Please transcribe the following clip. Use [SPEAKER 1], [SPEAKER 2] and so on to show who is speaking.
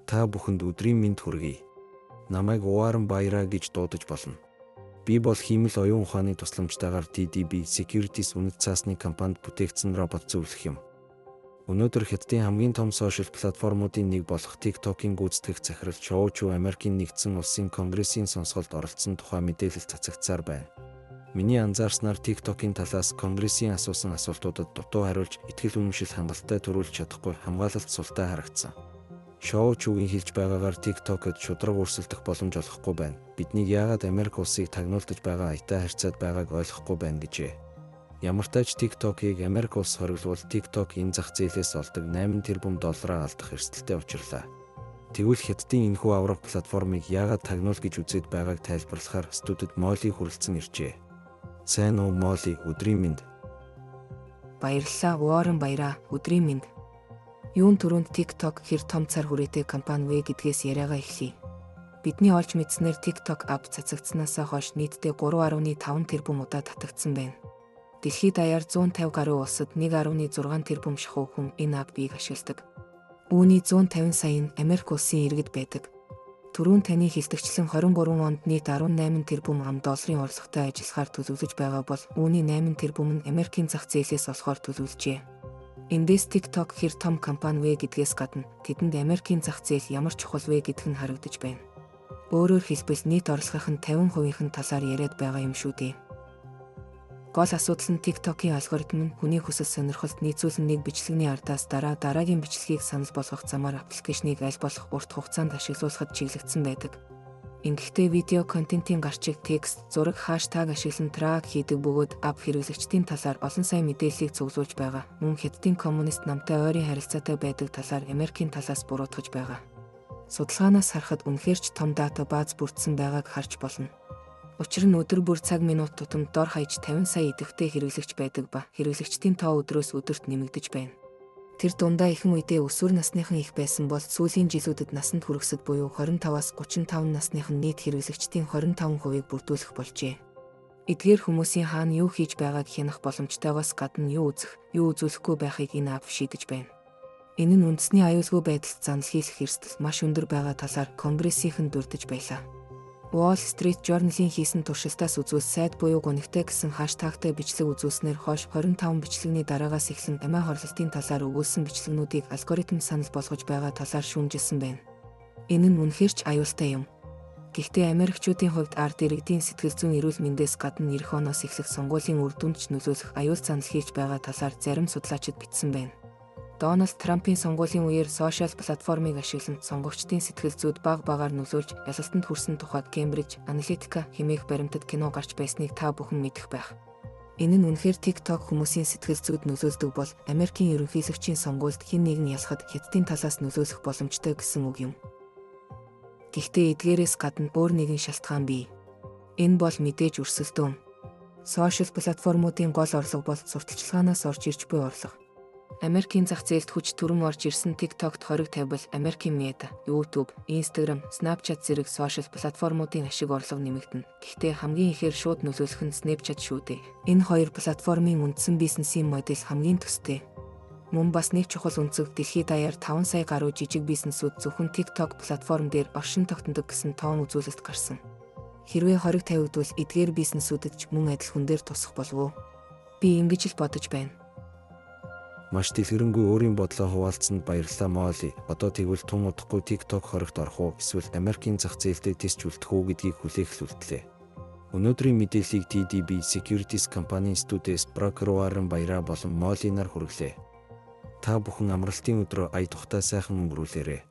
[SPEAKER 1] Та бүхэнд өдрийн мэнд хүргэе. Намайг Уваран Баяраа гэж дуудаж болно. Би бол хиймэл оюун ухааны тусламжтайгаар TDB Securities үнэт цаасны компанид бүтээгдсэн робот зөвлөх юм. Өнөөдөр Хятадын хамгийн том сошиал платформуудын нэг болох TikTok-ийн гүйцэтгэх захирал Шоу Чу Америкийн нэгдсэн улсын конгрессийн сонсголд оролцсон тухай мэдээлэл цацагдсаар байна. Миний анзаарснаар TikTok-ийн талаас конгрессийн асуусан асуултуудад дутуу хариулж, итгэл үнэмшил хангалттай төрүүлж чадахгүй хамгаалалт султай харагдсан. Шоу Чугийн хэлж байгаагаар TikTok-д шударга өрсөлдөх боломж олохгүй байна. Биднийг яагаад Америк улсыг тагнуулдаж байгаа аятай харьцаад байгааг ойлгохгүй байна гэжээ. Ямар ч тач TikTok-ийг Америк улс хориглол TikTok энэ зах зээлээс олдог 8 тэрбум доллараа алдах эрсдэлтэй учрлаа. Тэгвэл Хятадын энэхүү аврах платформыг яагаад тагнуул гэж үзээд байгааг тайлбарлахаар студид Молли хүрэлцэн иржээ. Сайн уу Молли, өдрийн мэнд.
[SPEAKER 2] Баярлалаа Уваран Баяраа, өдрийн мэнд. Юун түрүүнд TikTok хэр том цар хүрээтэй компани вэ гэдгээс яриагаа эхлэе. Бидний олж мэдснээр TikTok апп цацагдсанаас хойш нийтдээ 3.5 тэрбум удаа татагдсан байна. Дэлхийд даяар 150 гаруй улсад 1.6 тэрбум шахуу хүн энэ аппыг ашигладаг. Үүний 150 сая нь Америк улсын иргэд байдаг. Түрүүн таны хэлтгчлэн 23 онд нийт 18 тэрбум $, орлоготой ажиллахаар төлөвлөж байгаа бол үүний 8 тэрбум нь Америкийн зах зээлээс олохоор төлөвлөжээ. Эндээс TikTok хэр том компани вэ гэдгээс гадна тэдэнд Америкийн зах зээл ямар чухал вэ гэдг нь харагдаж байна. Өөрөөр хэлбэл нийт орлогын 50%-ийн талаар яриад байгаа юм шүү дээ. Гол асуудал нь TikTok-ийн алгоритм нь хүний хүсэл сонирхолд нийцүүлэн нэг бичлэгний ардаас дараагийн бичлэгийг санал болгох замаар аппликейшнийг аль болох урт хугацаанд ашиглуулахад чиглэгдсэн байдаг. Ингэхдээ видео контентын гарчиг, текст, зураг, хаштаг ашиглан трак хийдэг бөгөөд апп хэрэглэгчдийн талаар олон сайн мэдээллийг цуглуулж байгаа. Мөн Хятадын коммунист намтай ойрын харилцаатай байдаг талаар Америкийн талаас буруутгаж байгаа. Судалгаанаас харахад үнэхээр ч том дата бааз бүрдсэн байгааг харж болно. Учир нь өдөр бүр цаг минут тутамд дор хаяж 50 сая идэвхтэй хэрэглэгч байдаг ба хэрэглэгчдийн тоо өдрөөс өдөрт нэмэгдэж байна. Тэр дундаа ихэнх үедээ өсвөр насныхан их байсан бол сүүлийн жилүүдэд насанд хүрэхсэд буюу 25-аас 35 насныхан нийт хэрэглэгчдийн 25%-ийг бүрдүүлэх болжээ. Эдгээр хүмүүсийн хаана юу хийж байгааг хянах боломжтойгоос гадна юу үзэх, юу үзүүлэхгүй байхыг энэ апп шийдэж байна. Энэ нь үндэсний аюулгүй байдалд занал хийх эрсдэл маш өндөр байгаа талаар конгрессийнхэн дурдж байлаа. Wall Street Journal-ийн хийсэн туршилтаас үзвэл сайд буюу гунигтай гэсэн хаштагтай бичлэг үзүүлснээр хойш 25 бичлэгний дараагаас эхлэн амиа хорлолтын талаар өгүүлсэн бичлэгнүүдийг алгоритм санал болгож байгаа талаар шүүмжилсэн байна. Энэ нь үнэхээр ч аюултай юм. Гэхдээ Америкчүүдийн хувьд ард иргэдийн сэтгэл зүйн эрүүл мэндээс гадна эх оноос эхлэх сонгуулийн үр дүнд ч нөлөөлөх аюул занал хийж байгаа талаар зарим судлаачид бичсэн байна. Дональд Трампын сонгуулийн үеэр сошиал платформыг ашиглан сонгогчдын сэтгэл зүйд баг багаар нөлөөлж ялалтанд хүрсэн тухайд Cambridge Analytica хэмээх баримтад кино гарч байсныг та бүхэн мэдэх байх. Энэ нь үнэхээр TikTok хүмүүсийн сэтгэл зүйд нөлөөлдөг бол Америкийн ерөнхийлөгчийн сонгуульд хэн нэгэн ялахад Хятадын талаас нөлөөлөх боломжтой гэсэн үг юм. Гэхдээ эдгээрээс гадна өөр нэгэн шалтгаан бий. Энэ бол мэдээж өрсөлдөөн. Сошиал платформуудын гол орлого бол сурталчилгаанаас орж ирж буй орлого. Америкийн зах зээлд хүч түрэн орж ирсэн TikTok-д хориг тавьбал Америкийн Meta, YouTube, Instagram, Snapchat зэрэг сошиал платформуудын ашиг орлого нэмэгдэнэ. Гэхдээ хамгийн ихээр шууд нөлөөлөх нь Snapchat шүү дээ. Энэ хоёр платформын үндсэн бизнесийн модель хамгийн төстэй. Мөн бас нэг чухал үнцэг дэлхийд даяар 5 сая гаруй жижиг бизнесүүд зөвхөн TikTok платформ дээр оршин тогтнодог гэсэн тоон үзүүлэлт гарсан. Хэрвээ хориг тавигдвал эдгээр бизнесүүдэд ч мөн адил хүн дээр тусах болов уу? Би ингэж л бодож байна.
[SPEAKER 1] Маш дэлгэрэнгүй өөрийн бодлоо хуваалцсанд баярлалаа Молли. Одоо тэгвэл тун удахгүй TikTok хоригт орох уу эсвэл Америкийн зах зээлдээ тисч үлдэх үү гэдгийг хүлээх үлдлээ. Өнөөдрийн мэдээллийг TDB Securities компанийн студиэс брокер Уваран Баяраа болон Молли нар хүргэлээ. Та бүхэн амралтын өдрөө ая тухтай сайхан өнгөрүүлээрэй.